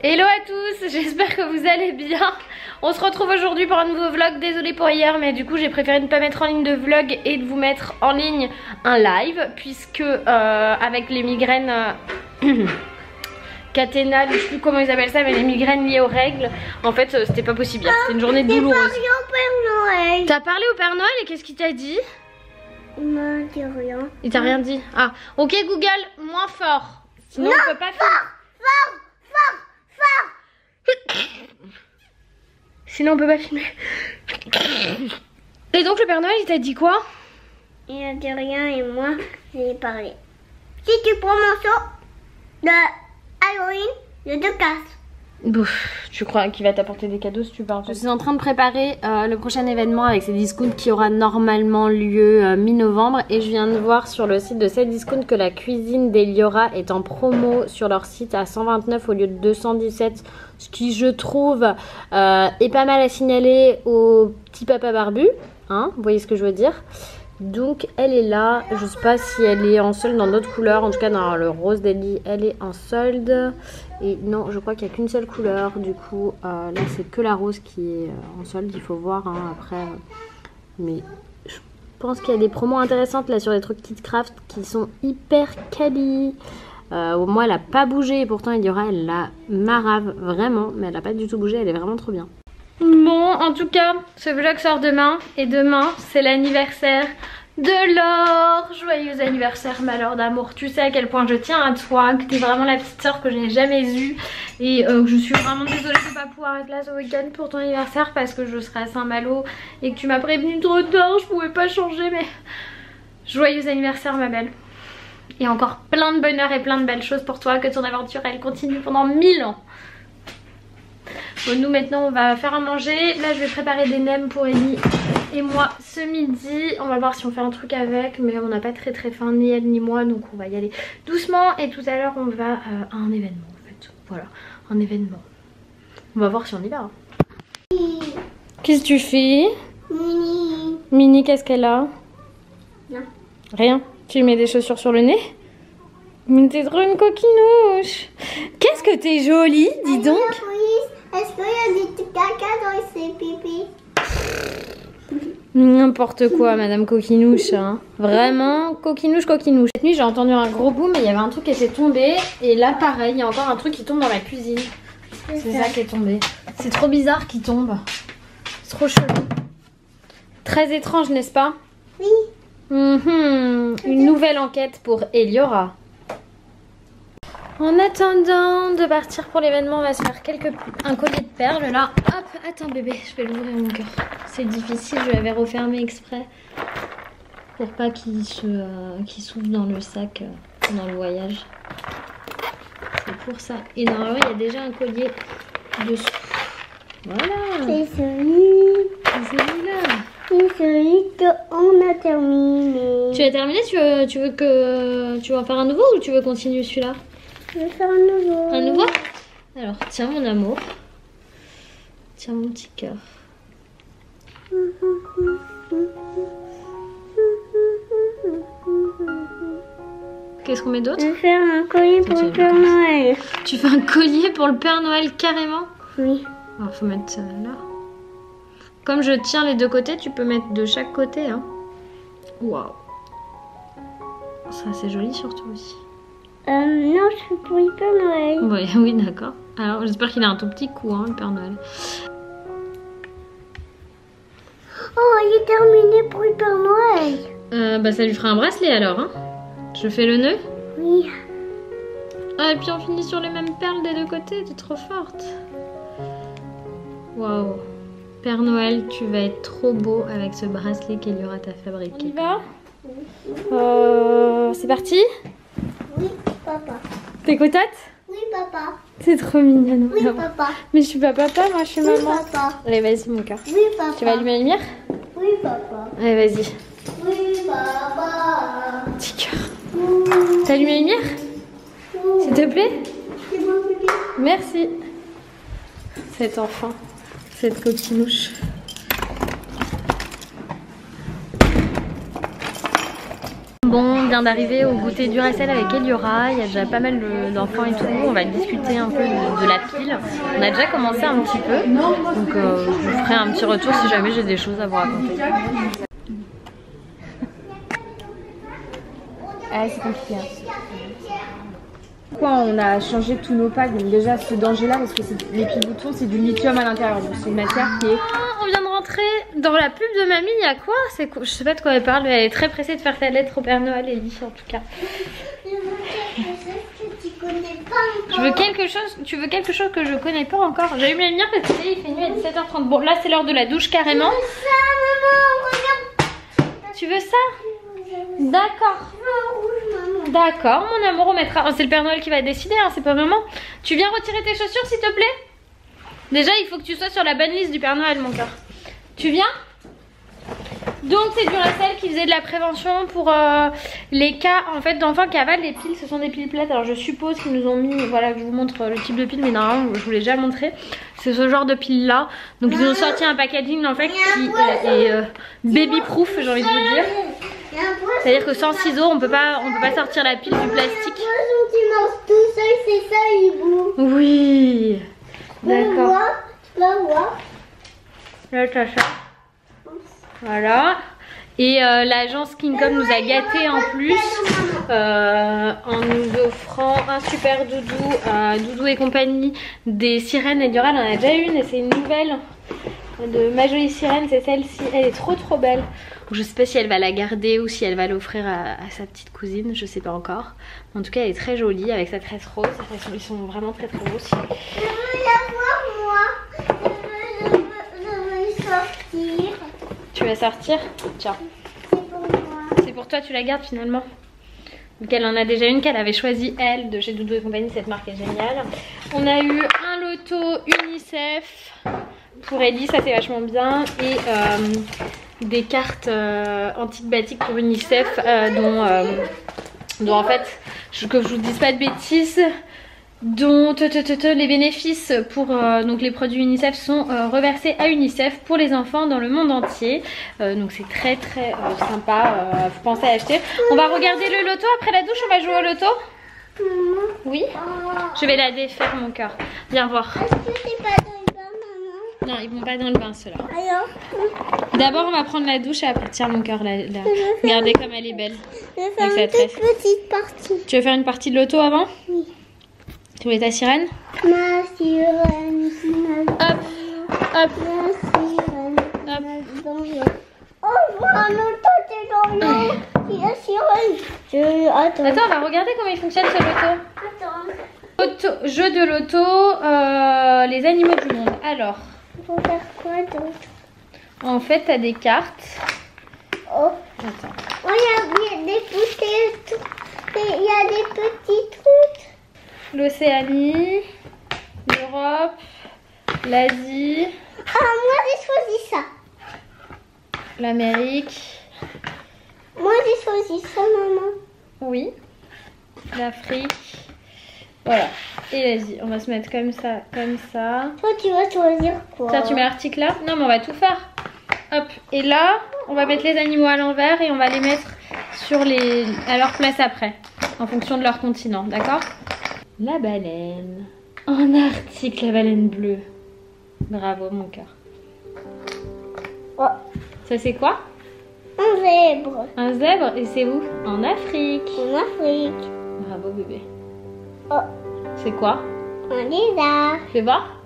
Hello à tous, j'espère que vous allez bien. On se retrouve aujourd'hui pour un nouveau vlog. Désolée pour hier, mais du coup j'ai préféré ne pas mettre en ligne de vlog et de vous mettre en ligne un live, puisque avec les migraines caténales, je sais plus comment ils appellent ça, mais les migraines liées aux règles, en fait c'était pas possible. C'était une journée douloureuse. T'as parlé au Père Noël et qu'est-ce qu'il t'a dit? Il m'a dit rien. Il t'a rien dit? Ah, ok Google, moins fort. Sinon non, on peut pas faire. Fort. Sinon on peut pas filmer. Et donc le Père Noël il t'a dit quoi? Il a dit rien et moi j'ai parlé. Si tu prends mon saut de Halloween, je te casse. Bouf, tu crois qu'il va t'apporter des cadeaux si tu parles? Je suis en train de préparer le prochain événement avec Cdiscount qui aura normalement lieu mi-novembre. Et je viens de voir sur le site de Cdiscount que la cuisine d'Eliora est en promo sur leur site à 129 au lieu de 217. Ce qui je trouve est pas mal à signaler au petit papa barbu, hein, vous voyez ce que je veux dire. Donc elle est là, je sais pas si elle est en solde dans d'autres couleurs, en tout cas dans le rose d'Eli elle est en solde. Et non, je crois qu'il n'y a qu'une seule couleur, du coup là c'est que la rose qui est en solde, il faut voir hein, après. Mais je pense qu'il y a des promos intéressantes là sur des trucs KitKraft qui sont hyper quali. Moi elle a pas bougé et pourtant Eliora elle la marave vraiment, mais elle a pas du tout bougé, elle est vraiment trop bien. Bon, en tout cas, ce vlog sort demain et demain c'est l'anniversaire de Laure. Joyeux anniversaire ma Laure d'amour. Tu sais à quel point je tiens à toi, que t'es vraiment la petite soeur que je n'ai jamais eue et que je suis vraiment désolée de ne pas pouvoir être là ce week-end pour ton anniversaire parce que je serai à Saint-Malo et que tu m'as prévenu trop tard, je pouvais pas changer, mais joyeux anniversaire ma belle. Et encore plein de bonheur et plein de belles choses pour toi, que ton aventure elle continue pendant 1000 ans. Bon, nous maintenant on va faire à manger. Là je vais préparer des nems pour Ellie et moi ce midi. On va voir si on fait un truc avec, mais on n'a pas très faim ni elle ni moi, donc on va y aller doucement. Et tout à l'heure on va à un événement en fait. Voilà, un événement. On va voir si on y va hein. Qu'est-ce que tu fais? Mini. Mini, qu'est-ce qu'elle a? Non. Rien. Tu lui mets des chaussures sur le nez? Mais t'es trop une coquinouche. Qu'est-ce que t'es jolie, dis donc. Est-ce qu'il y a du caca dans ses pipis? N'importe quoi, madame coquinouche. Hein. Vraiment, coquinouche. Cette nuit, j'ai entendu un gros boom et il y avait un truc qui était tombé. Et là, pareil, il y a encore un truc qui tombe dans la cuisine. C'est ça qui est tombé. C'est trop bizarre qu'il tombe. C'est trop chelou. Très étrange, n'est-ce pas? Oui. Une nouvelle enquête pour Eliora. En attendant de partir pour l'événement, on va se faire un collier de perles là. Hop, attends bébé, je vais l'ouvrir mon cœur. C'est difficile, je l'avais refermé exprès pour pas qu'il s'ouvre dans le sac pendant le voyage. C'est pour ça. Et normalement, il y a déjà un collier dessous. Voilà. C'est celui. C'est celui-là. C'est celui qu'on a terminé. Tu as terminé? Tu veux en faire un nouveau ou tu veux continuer celui-là? Je vais faire un nouveau. Un nouveau? Alors, tiens mon amour. Tiens mon petit cœur. Qu'est-ce qu'on met d'autre? Je vais faire un collier pour le Père Noël. Tu fais un collier pour le Père Noël carrément? Oui. Alors, faut mettre ça là. Comme je tiens les deux côtés, tu peux mettre de chaque côté. Hein. Waouh. Ça, c'est joli surtout aussi. Non, je suis pour le Père Noël. Oui, oui, d'accord. Alors, j'espère qu'il a un tout petit coup, hein, le Père Noël. Oh, il est terminé pour le Père Noël. Bah, ça lui fera un bracelet alors. Hein. Je fais le nœud? Oui. Ah, et puis on finit sur les mêmes perles des deux côtés. T'es trop forte. Waouh. Père Noël, tu vas être trop beau avec ce bracelet qu'Eliora t'a fabriqué. On y va? C'est parti? Oui, papa. T'es contente? Oui, papa. C'est trop mignon. Oui, papa. Mais je suis pas papa, moi je suis Oui, maman. papa. Allez, vas-y mon cœur. Oui, papa. Tu vas allumer la lumière? Oui, papa. Allez, vas-y. Oui, papa. Petit cœur. T'as allumé la lumière? S'il te plaît? C'est bon, bébé. Merci. Cet enfant, cette coquinouche. Bon, on vient d'arriver au goûter Duracell avec Eliora, il y a déjà pas mal d'enfants et tout, on va discuter un peu de la pile. On a déjà commencé un petit peu, donc je vous ferai un petit retour si jamais j'ai des choses à vous raconter. Ah, c'est compliqué. Pourquoi on a changé tous nos packs? Donc déjà ce danger là parce que les piles-boutons c'est du lithium à l'intérieur, donc c'est une matière qui est... On vient de rentrer dans la pub de mamie, il y a quoi? Je sais pas de quoi elle parle, mais elle est très pressée de faire sa lettre au Père Noël, Ellie en tout cas. Je veux quelque chose, tu veux quelque chose que je connais pas encore? J'allume la lumière parce que il fait nuit à 17h30. Bon là c'est l'heure de la douche carrément. Tu veux ça? D'accord. D'accord mon amour, on mettra. Oh, c'est le Père Noël qui va décider, hein, c'est pas maman. Tu viens retirer tes chaussures s'il te plaît? Déjà il faut que tu sois sur la bonne liste du Père Noël mon cœur. Tu viens? Donc c'est Duracell qui faisait de la prévention pour les cas en fait d'enfants qui avalent les piles. Ce sont des piles plates. Alors je suppose qu'ils nous ont mis, voilà que je vous montre le type de pile, mais normalement je vous l'ai déjà montré. C'est ce genre de pile là. Donc ils ont sorti un packaging en fait qui est baby proof, j'ai envie de vous dire. C'est-à-dire que sans ciseaux on peut pas sortir la pile du plastique. Oui. D'accord. Là t'as ça. Voilà. Et l'agence Kingcom nous a gâtés en plus en nous offrant un super doudou, Doudou et compagnie, des sirènes Eliora. On en a déjà une et c'est une nouvelle de ma jolie sirène, c'est celle-ci. Elle est trop belle. Je sais pas si elle va la garder ou si elle va l'offrir à sa petite cousine, je sais pas encore. En tout cas elle est très jolie avec sa tresse rose. Ils sont vraiment très beaux aussi. Je veux la voir moi. Je veux sortir. Tu vas sortir? Tiens. C'est pour moi. C'est pour toi, tu la gardes finalement. Donc elle en a déjà une qu'elle avait choisie elle de chez Doudou et compagnie, cette marque est géniale. On a eu un loto UNICEF pour Ellie, ça c'est vachement bien. Et des cartes antiques pour UNICEF dont en fait, que je vous dise pas de bêtises, dont les bénéfices pour donc les produits UNICEF sont reversés à UNICEF pour les enfants dans le monde entier. Donc c'est très sympa, faut penser à acheter. On va regarder le loto après la douche, on va jouer au loto. Oui. Je vais la défaire mon cœur. Viens voir. Est-ce que c'est pas dans le bain, maman? Non, ils vont pas dans le bain ceux-là. Alors? D'abord on va prendre la douche et après tiens mon cœur regardez comme elle est belle. Je vais faire une toute petite partie. Tu veux faire une partie de loto avant? Oui. Tu voulais ta sirène? Ma sirène, hop, hop, ma sirène, hop. dans l'eau. Oh, voilà, toi t'es dans l'eau. Il y a sirène. Attends. Attends, on va regarder comment il fonctionne ce loto. Jeu de loto, les animaux du monde. Alors, Il faut faire quoi d'autre? en fait, t'as des cartes. Oh. Attends. Oh, il y a des poussettes. Il y a des petits trucs. L'Océanie, l'Europe, l'Asie, Ah, moi j'ai choisi ça. l'Amérique, Moi j'ai choisi ça, maman. oui, l'Afrique, voilà, et l'Asie. On va se mettre comme ça, comme ça. Toi tu vas choisir quoi? Tiens, tu mets l'article là? Non, mais on va tout faire. Hop, et là, on va mettre les animaux à l'envers et on va les mettre à leur place après, en fonction de leur continent, d'accord? La baleine. En Arctique, la baleine bleue. Bravo, mon cœur. Oh. Ça, c'est quoi? Un zèbre. Un zèbre. Et c'est où? En Afrique. En Afrique. Bravo, bébé. Oh. C'est quoi? Un lézard. Fais voir.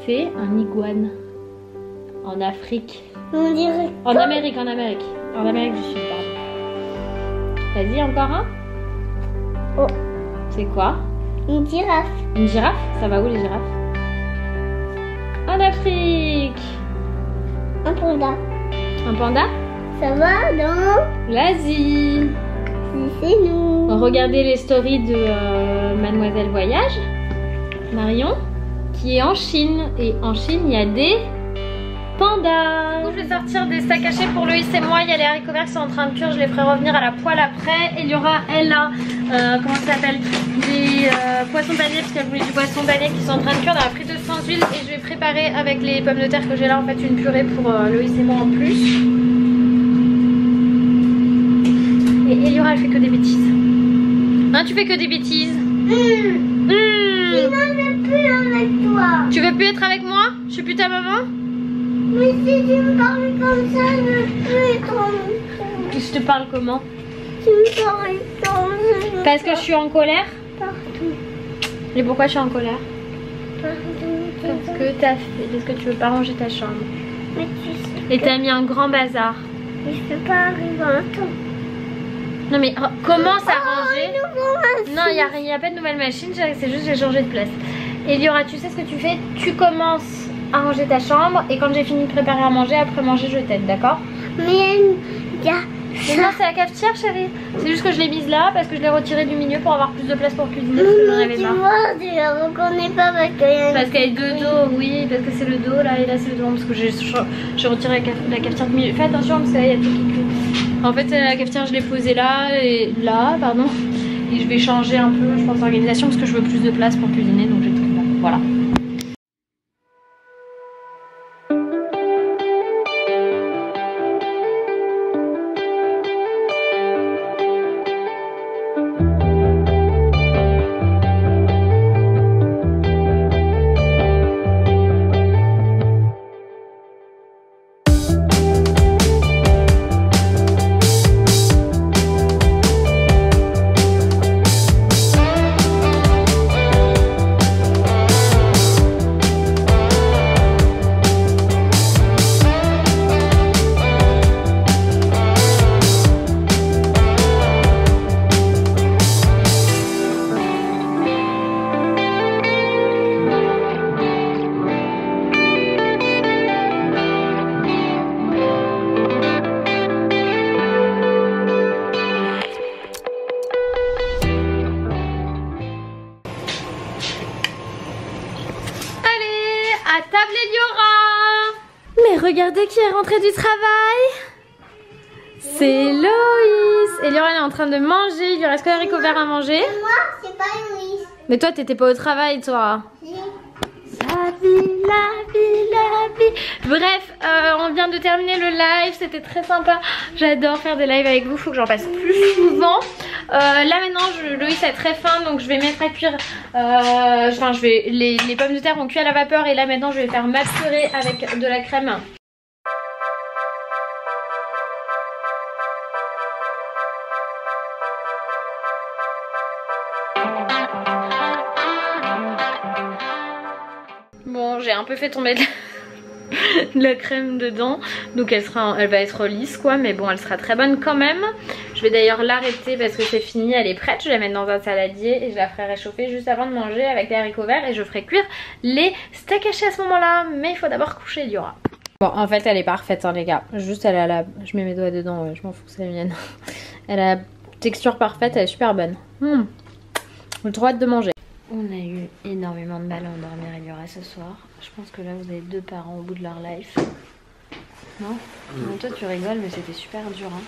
C'est un iguane. En Afrique. On dirait. En Amérique, en Amérique. En Amérique du Sud, pardon. Vas-y, encore un. Oh. C'est quoi? Une girafe. Une girafe? Ça va où les girafes? En Afrique. Un panda. Un panda? Ça va dans L'Asie. c'est nous. Regardez les stories de Mademoiselle Voyage, Marion, qui est en Chine. Et en Chine, il y a des pandas. Je vais sortir des steaks hachés pour Loïs et moi. Il y a les haricots verts qui sont en train de cuire. Je les ferai revenir à la poêle après. Et il y aura, elle, là, comment ça s'appelle, des poissons paniers, parce qu'elle voulait du poisson panier qui sont en train de cuire dans la friteuse sans huile. Et je vais préparer avec les pommes de terre que j'ai là, en fait, une purée pour Loïs et moi en plus. Et il y aura Liora elle fait que des bêtises. Hein, tu fais que des bêtises. Je ne veux plus avec toi. Tu veux plus être avec moi? Je suis plus ta maman? Mais si tu me parles comme ça, je ne veux plus être avec toi. Je te parle comment? Tu me parles comme ça. Parce que je suis en colère? Partout. Et pourquoi je suis en colère? Partout. Parce que t'as fait. Parce que tu veux pas ranger ta chambre. Mais tu sais. Et t'as mis un grand bazar. Mais je peux pas arriver en temps. Non mais comment ça ranger? Nouveau Non, il n'y a pas de nouvelle machine, c'est juste j'ai changé de place. Et Liora, tu sais ce que tu fais? Tu commences à ranger ta chambre et quand j'ai fini de préparer à manger, après manger, je t'aide, d'accord? Mais il y a Mais non, c'est la cafetière, chérie. C'est juste que je l'ai mise là parce que je l'ai retirée du milieu pour avoir plus de place pour cuisiner parce que j'en avais tu marre. vois, tu la reconnais pas parce qu'il y a Parce qu'elle est de dos, oui, parce que c'est le dos là et là c'est le devant parce que j'ai retiré la cafetière du milieu. Fais attention parce que là il y a tout qui cuit. En fait, la cafetière je l'ai posée là et pardon. Et je vais changer un peu, je pense, l'organisation parce que je veux plus de place pour cuisiner donc j'ai tout là. Voilà. À table Liora. Mais regardez qui est rentré du travail. C'est Loïs. Et Liora elle est en train de manger. Il lui reste que haricots verts à manger. Moi, c'est pas Louise. Mais toi t'étais pas au travail toi. Si. La vie, la vie, la vie. Bref, on vient de terminer le live. C'était très sympa. J'adore faire des lives avec vous. Faut que j'en fasse plus souvent. Là maintenant, Loïs a très faim, donc je vais mettre à cuire. Enfin, les pommes de terre ont cuit à la vapeur et là maintenant je vais faire ma purée avec de la crème. Bon, j'ai un peu fait tomber de la crème dedans, donc elle va être lisse quoi, mais bon elle sera très bonne quand même. Je vais d'ailleurs l'arrêter parce que c'est fini, elle est prête. Je vais la mettre dans un saladier et je la ferai réchauffer juste avant de manger avec des haricots verts et je ferai cuire les steaks hachés à ce moment là, mais il faut d'abord coucher Liora. Bon en fait elle est parfaite hein, les gars, juste elle a la... je mets mes doigts dedans, ouais, je m'en fous que c'est la mienne. Elle a la texture parfaite, elle est super bonne. J'ai trop hâte de manger. On a eu énormément de mal à endormir Liora ce soir. Je pense que là vous avez deux parents au bout de leur life. Non, toi tu rigoles mais c'était super dur hein.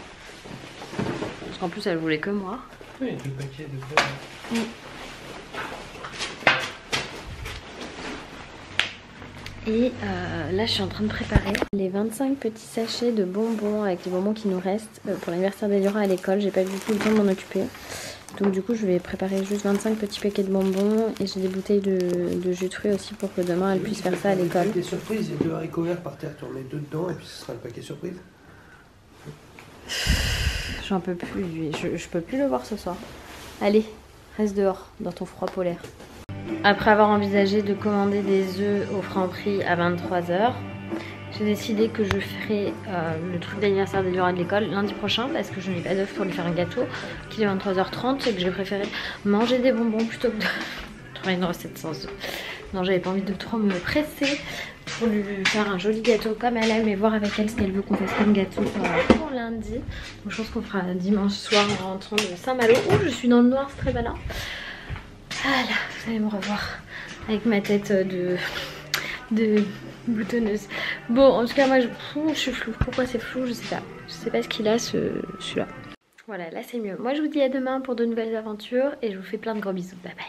Parce qu'en plus elle voulait que moi. Oui, le paquet de fleurs. Et là je suis en train de préparer les 25 petits sachets de bonbons avec les bonbons qui nous restent pour l'anniversaire d'Eliora à l'école. J'ai pas du tout le temps de m'en occuper. Donc du coup je vais préparer juste 25 petits paquets de bonbons et j'ai des bouteilles de jus de fruits aussi pour que demain elle puisse faire ça à l'école. Des surprises, il y a 2 haricots verts par terre, tu en mets 2 dedans et puis ce sera le paquet surprise. J'en peux plus lui, je peux plus le voir ce soir. Allez, reste dehors dans ton froid polaire. Après avoir envisagé de commander des œufs au Franprix à 23 h, j'ai décidé que je ferai le truc d'anniversaire d'Eliora de l'école lundi prochain parce que je n'ai pas d'œufs pour lui faire un gâteau qu'il est 23 h 30 et que j'ai préféré manger des bonbons plutôt que de trouver une recette sans œufs. Non, j'avais pas envie de trop me presser pour lui faire un joli gâteau comme elle aime et voir avec elle ce qu'elle veut qu'on fasse comme gâteau pour lundi. Donc je pense qu'on fera dimanche soir en rentrant de Saint-Malo. Oh, je suis dans le noir, c'est très malin. Voilà, vous allez me revoir avec ma tête de boutonneuse. Bon, en tout cas, moi je suis floue. Pourquoi c'est flou? Je sais pas. Je sais pas ce qu'il a celui-là. Voilà, là c'est mieux. Moi je vous dis à demain pour de nouvelles aventures et je vous fais plein de gros bisous. Bye bye.